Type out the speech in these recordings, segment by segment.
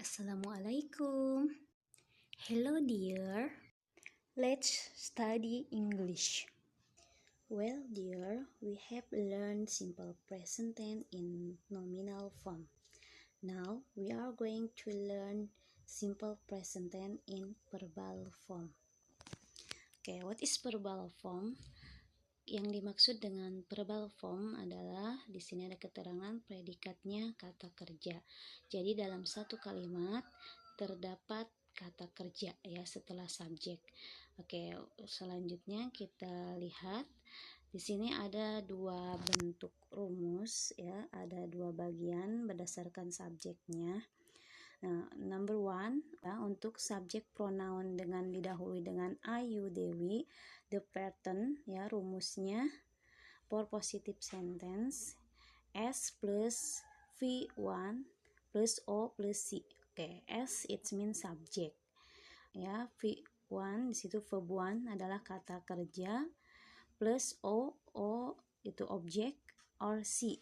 Assalamualaikum. Hello dear. Let's study English. Well dear, we have learned simple present tense in nominal form. Now we are going to learn simple present tense in verbal form. Okay, what is verbal form? Yang dimaksud dengan verbal form adalah di sini ada keterangan predikatnya kata kerja. Jadi dalam satu kalimat terdapat kata kerja ya setelah subjek. Oke, selanjutnya kita lihat di sini ada dua bentuk rumus ya, ada dua bagian berdasarkan subjeknya. Nah, number one ya, untuk subjek pronoun dengan didahului dengan ayu dewi, the pattern ya rumusnya for positive sentence S plus V1 plus O plus C. Oke, S it means subject ya, V1 disitu verb 1 adalah kata kerja, plus O itu objek, or C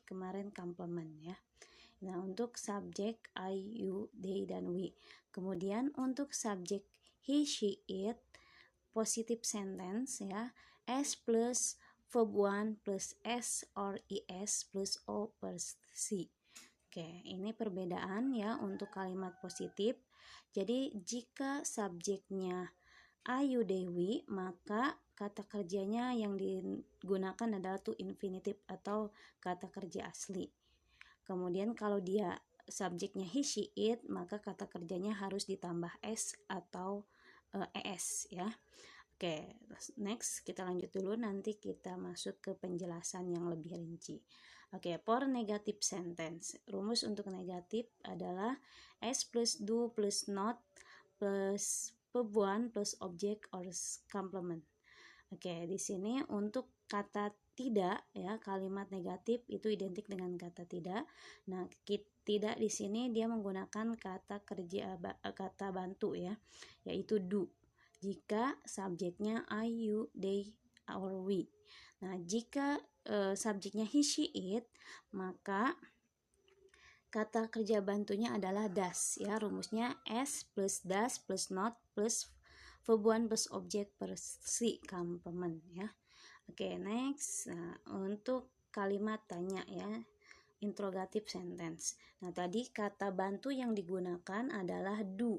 kemarin complement ya. Nah, untuk subjek I, you, they, dan we. Kemudian untuk subjek he, she, it, positive sentence ya, S plus verb 1 plus S or ES plus O plus C. Oke, ini perbedaan ya untuk kalimat positif. Jadi jika subjeknya I, you, they, we, maka kata kerjanya yang digunakan adalah to infinitive atau kata kerja asli. Kemudian kalau dia subjeknya he, she, it, maka kata kerjanya harus ditambah s atau es ya. Oke, next kita lanjut dulu, nanti kita masuk ke penjelasan yang lebih rinci. Oke, for negative sentence, rumus untuk negatif adalah s plus do plus not plus verb 1 plus object or complement. Oke, di sini untuk kata tidak ya, kalimat negatif itu identik dengan kata tidak. Nah, tidak di sini dia menggunakan kata kerja kata bantu ya, yaitu do. Jika subjeknya I, you, they, or we. Nah, jika subjeknya he, she, it, maka kata kerja bantunya adalah does ya. Rumusnya S plus does plus not plus verb 1 plus object plus C complement ya. Oke, next. Nah, untuk kalimat tanya ya, interrogative sentence. Nah, tadi kata bantu yang digunakan adalah do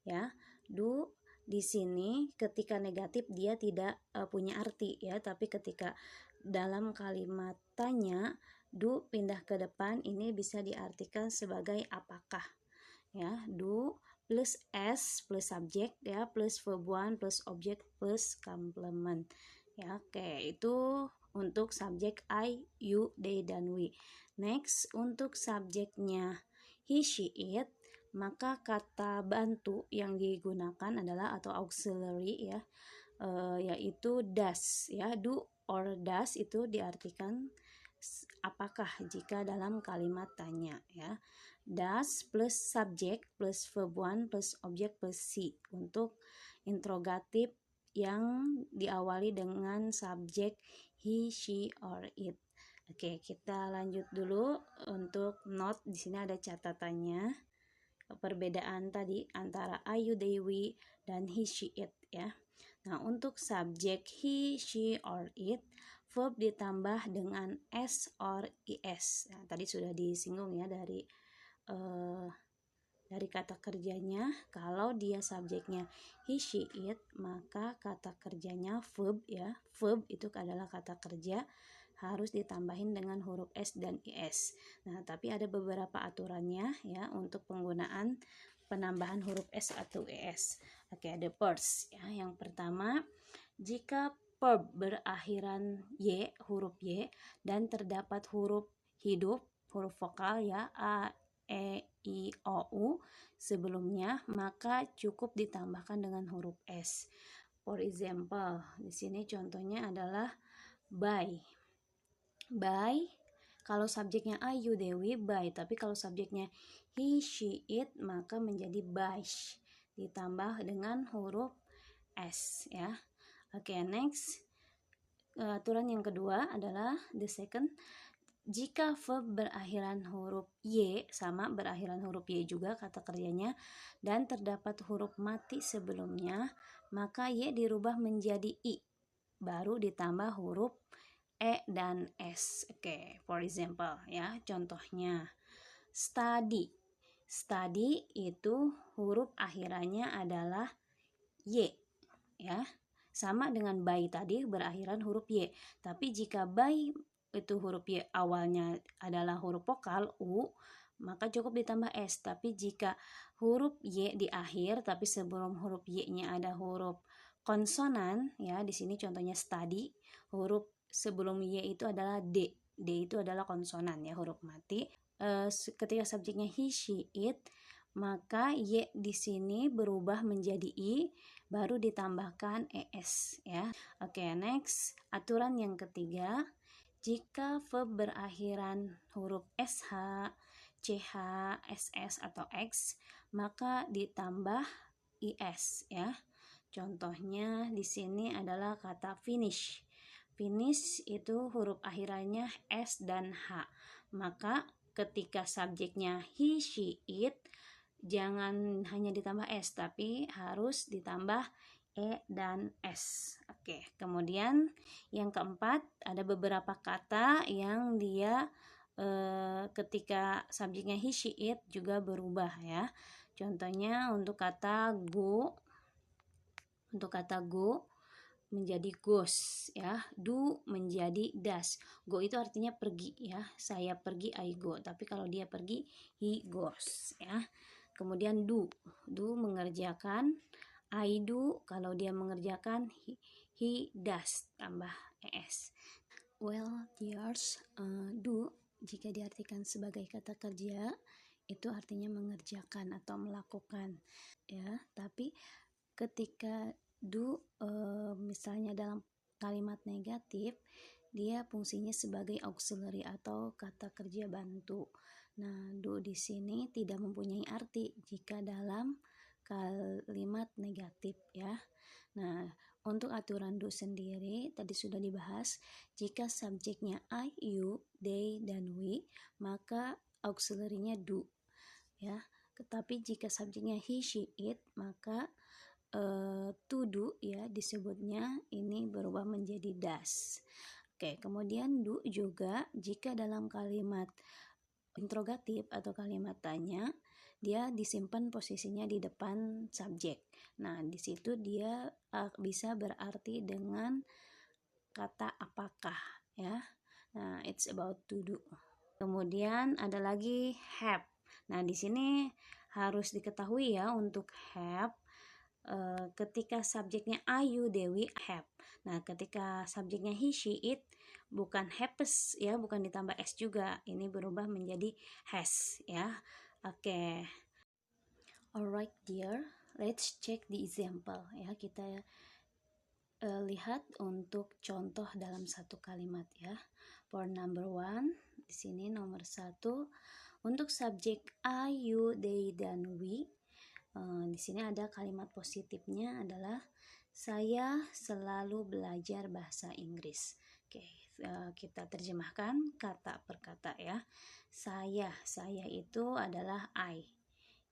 ya. Do di sini ketika negatif dia tidak punya arti ya, tapi ketika dalam kalimat tanya do pindah ke depan ini bisa diartikan sebagai apakah ya. Do plus s plus subject ya, plus verb 1 plus object plus complement ya. Oke, itu untuk subjek I, you, they, dan we. Next, untuk subjeknya he, she, it, maka kata bantu yang digunakan adalah atau auxiliary ya, yaitu does ya. Do or does itu diartikan apakah jika dalam kalimat tanya ya. Does plus subject plus verb 1 plus object plus C untuk interrogatif yang diawali dengan subjek he, she, or it. Oke, kita lanjut dulu untuk note. Di sini ada catatannya. Perbedaan tadi antara I, you, they, we dan he, she, it ya. Nah, untuk subjek he, she, or it, verb ditambah dengan s or es. Nah, tadi sudah disinggung ya dari kata kerjanya. Kalau dia subjeknya he, she, it, maka kata kerjanya verb ya. Verb itu adalah kata kerja, harus ditambahin dengan huruf s dan es. Nah, tapi ada beberapa aturannya ya untuk penggunaan penambahan huruf s atau es. Oke, ada first ya. Yang pertama, jika verb berakhiran y, huruf y, dan terdapat huruf hidup, huruf vokal ya, a, e, i, o, u sebelumnya, maka cukup ditambahkan dengan huruf s. For example, di sini contohnya adalah by. By, kalau subjeknya I, you, they, we, by. Tapi kalau subjeknya he, she, it, maka menjadi bysh, ditambah dengan huruf s ya. Oke, next. Aturan yang kedua adalah the second. Jika verb berakhiran huruf Y, sama berakhiran huruf Y juga kata kerjanya, dan terdapat huruf mati sebelumnya, maka Y dirubah menjadi I, baru ditambah huruf E dan S. Oke, for example ya, contohnya study. Study itu huruf akhirannya adalah Y ya. Sama dengan by tadi berakhiran huruf Y. Tapi jika by itu huruf Y awalnya adalah huruf vokal U, maka cukup ditambah S. Tapi jika huruf Y di akhir tapi sebelum huruf Y-nya ada huruf konsonan ya, di sini contohnya study, huruf sebelum Y itu adalah D. D itu adalah konsonan ya, huruf mati. Ketika subjeknya he, she, it, maka Y di sini berubah menjadi I, baru ditambahkan ES ya. Oke, next, aturan yang ketiga, jika verb berakhiran huruf SH, CH, SS atau X, maka ditambah IS ya. Contohnya di sini adalah kata finish. Finish itu huruf akhirannya S dan H. Maka ketika subjeknya he, she, it, jangan hanya ditambah S, tapi harus ditambah E dan S. Oke, kemudian yang keempat, ada beberapa kata yang dia ketika subjeknya he, she, it juga berubah ya. Contohnya untuk kata go menjadi goes ya, do menjadi does. Go itu artinya pergi ya, saya pergi, I go. Tapi kalau dia pergi, he goes ya. Kemudian do mengerjakan, I do. Kalau dia mengerjakan, he does, tambah es. Well, dears, do jika diartikan sebagai kata kerja itu artinya mengerjakan atau melakukan ya. Tapi ketika do misalnya dalam kalimat negatif, dia fungsinya sebagai auxiliary atau kata kerja bantu. Nah, do di sini tidak mempunyai arti jika dalam kalimat negatif ya. Nah, untuk aturan do sendiri tadi sudah dibahas, jika subjeknya I, you, they, dan we, maka auxiliary-nya do ya. Tetapi jika subjeknya he, she, it, maka to do ya disebutnya ini berubah menjadi does. Oke, kemudian do juga jika dalam kalimat interrogatif atau kalimat tanya, dia disimpan posisinya di depan subjek. Nah, di situ dia bisa berarti dengan kata apakah ya. Nah, it's about to do. Kemudian ada lagi have. Nah, di sini harus diketahui ya, untuk have ketika subjeknya Ayu, Dewi, have. Nah, ketika subjeknya he, she, it, bukan happes ya, bukan ditambah s juga, ini berubah menjadi has ya. Oke. Alright dear, let's check the example ya. Kita lihat untuk contoh dalam satu kalimat ya. For number 1, di sini nomor 1, untuk subjek I, you, they, dan we. Di sini ada kalimat positifnya adalah saya selalu belajar bahasa Inggris. Oke, kita terjemahkan kata per kata ya. Saya itu adalah I.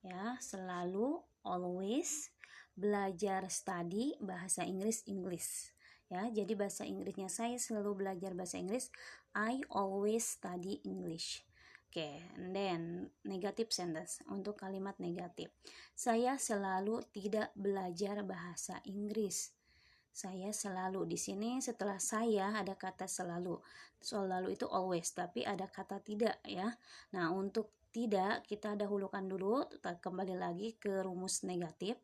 Ya, selalu, always, belajar study bahasa Inggris, English. Ya, jadi bahasa Inggrisnya saya selalu belajar bahasa Inggris. I always study English. Oke, and then negative sentence. Untuk kalimat negatif, saya selalu tidak belajar bahasa Inggris. Saya selalu, di sini setelah saya ada kata selalu. Selalu itu always, tapi ada kata tidak ya. Nah, untuk tidak kita dahulukan dulu, kembali lagi ke rumus negatif.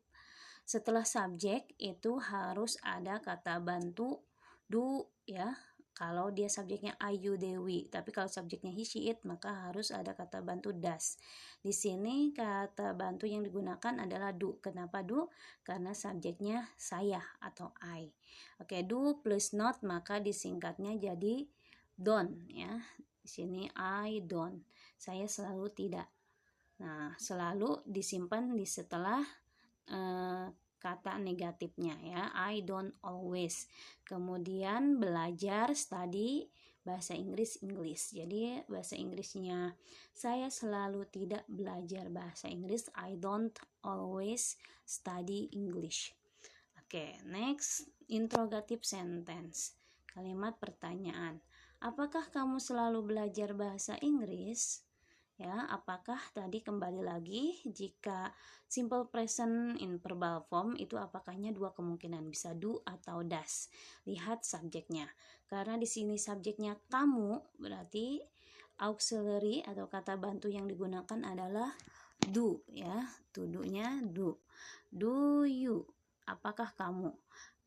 Setelah subjek itu harus ada kata bantu do ya. Kalau dia subjeknya I, you, they, we, tapi kalau subjeknya he, she, it, maka harus ada kata bantu does. Di sini kata bantu yang digunakan adalah do. Kenapa do? Karena subjeknya saya atau I. Oke, do plus not maka disingkatnya jadi don't ya. Di sini I don't. Saya selalu tidak. Nah, selalu disimpan di setelah kata negatifnya ya, I don't always. Kemudian belajar, study, bahasa Inggris English. Jadi bahasa Inggrisnya, saya selalu tidak belajar bahasa Inggris. I don't always study English. Oke, next, interrogative sentence. Kalimat pertanyaan. Apakah kamu selalu belajar bahasa Inggris? Ya, apakah tadi kembali lagi jika simple present in verbal form itu apakahnya dua kemungkinan, bisa do atau does. Lihat subjeknya. Karena di sini subjeknya kamu, berarti auxiliary atau kata bantu yang digunakan adalah do ya. To do-nya do. Do you? Apakah kamu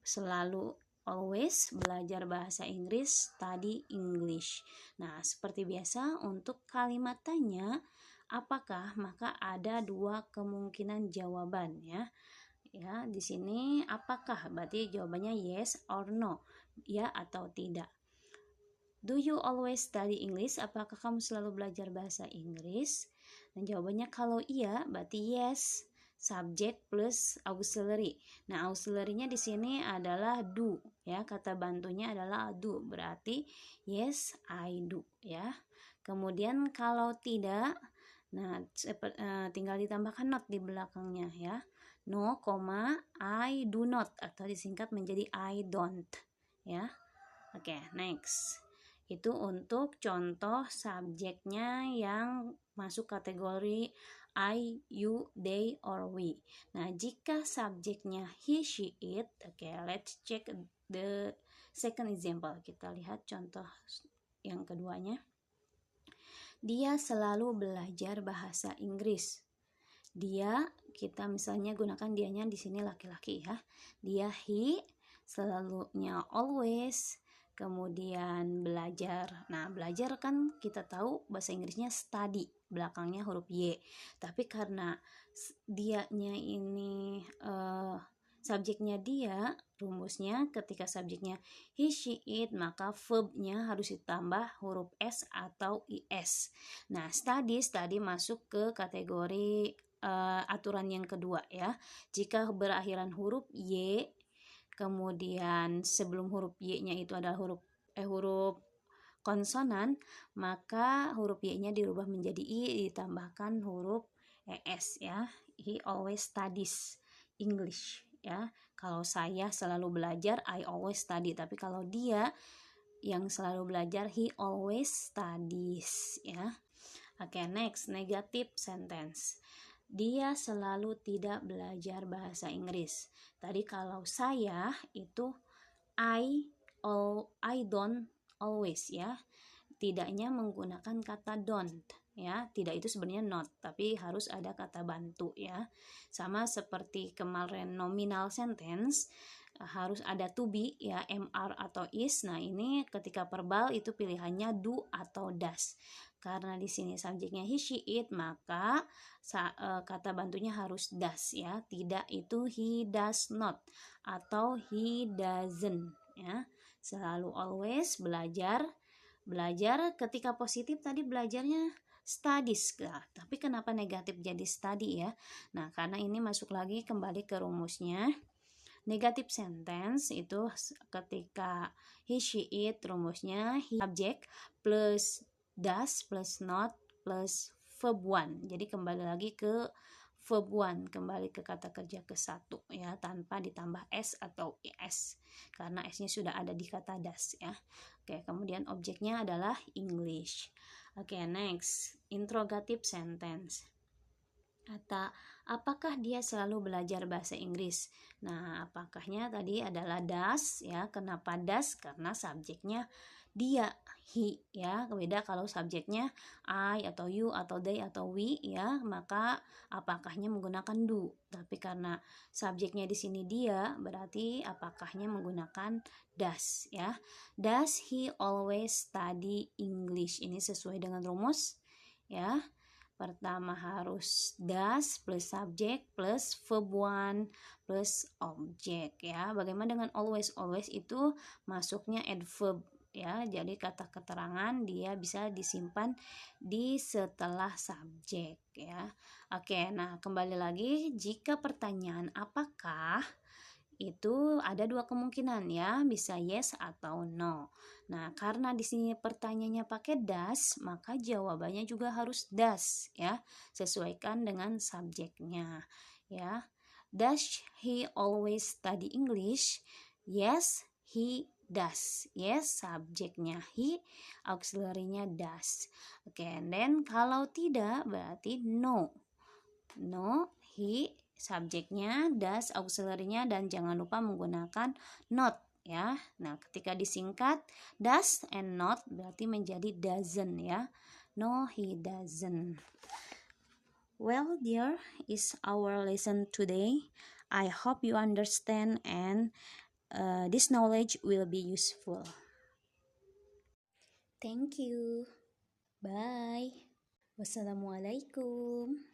selalu always belajar bahasa Inggris, study English. Nah, seperti biasa untuk kalimat tanya apakah, maka ada dua kemungkinan jawaban ya. Ya, di sini apakah berarti jawabannya yes or no, ya atau tidak. Do you always study English? Apakah kamu selalu belajar bahasa Inggris? Dan jawabannya kalau iya berarti yes. Subject plus auxiliary. Nah, auxiliary-nya di sini adalah do ya. Kata bantunya adalah do. Berarti yes, I do ya. Kemudian kalau tidak, nah tinggal ditambahkan not di belakangnya ya. No, I do not atau disingkat menjadi I don't ya. Oke, next. Itu untuk contoh subjeknya yang masuk kategori I, you, they, or we. Nah, jika subjeknya he, she, it, let's check the second example. Kita lihat contoh yang keduanya. Dia selalu belajar bahasa Inggris. Dia, kita misalnya gunakan dianya di sini laki-laki ya. Dia, he, selalunya always, kemudian belajar. Nah, belajar kan kita tahu bahasa Inggrisnya study, belakangnya huruf Y. Tapi karena dianya ini subjeknya dia, rumusnya ketika subjeknya he, she, it, maka verbnya harus ditambah huruf S atau IS. Nah, study masuk ke kategori aturan yang kedua ya. Jika berakhiran huruf Y, kemudian sebelum huruf Y-nya itu adalah huruf konsonan, maka huruf Y-nya dirubah menjadi I, ditambahkan huruf ES ya. He always studies English ya. Kalau saya selalu belajar, I always study. Tapi kalau dia yang selalu belajar, he always studies ya. Oke, next, negative sentence. Dia selalu tidak belajar bahasa Inggris. Tadi kalau saya itu I don't always ya. Tidaknya menggunakan kata don't ya. Tidak itu sebenarnya not, tapi harus ada kata bantu ya. Sama seperti kemarin nominal sentence, harus ada to be ya, MR atau is. Nah, ini ketika verbal itu pilihannya do atau does. Karena di sini subjeknya he, she, it, maka kata bantunya harus does ya. Tidak itu he does not atau he doesn't ya. Selalu always belajar ketika positif tadi belajarnya studies. Nah, tapi kenapa negatif jadi study ya? Nah, karena ini masuk lagi kembali ke rumusnya. Negative sentence itu ketika he, she, it, rumusnya he subject plus does plus not plus verb one. Jadi kembali lagi ke verb one, kembali ke kata kerja ke satu ya, tanpa ditambah s atau es karena s-nya sudah ada di kata does ya. Oke, kemudian objeknya adalah English. Oke, next, interrogative sentence. Kata, apakah dia selalu belajar bahasa Inggris? Nah, apakahnya tadi adalah does ya. Kenapa does? Karena subjeknya dia, he ya. Beda kalau subjeknya I atau you atau they atau we ya, maka apakahnya menggunakan do. Tapi karena subjeknya di sini dia, berarti apakahnya menggunakan does ya. Does he always study English? Ini sesuai dengan rumus ya. Pertama harus does plus subject plus verb one plus object ya. Bagaimana dengan always? Always itu masuknya adverb ya. Jadi kata keterangan dia bisa disimpan di setelah subjek ya. Oke, nah kembali lagi jika pertanyaan apakah itu ada dua kemungkinan ya, bisa yes atau no. Nah, karena di sini pertanyaannya pakai does, maka jawabannya juga harus does ya, sesuaikan dengan subjeknya ya. Does he always study English? Yes, he does. Yes, subjeknya he, auxiliary-nya does. Oke, and then kalau tidak berarti no. No, he, subjeknya, does, auxiliary-nya, dan jangan lupa menggunakan not ya. Nah, ketika disingkat does and not berarti menjadi doesn't ya. No, he doesn't. Well, dear, is our lesson today. I hope you understand and this knowledge will be useful. Thank you. Bye. Wassalamualaikum.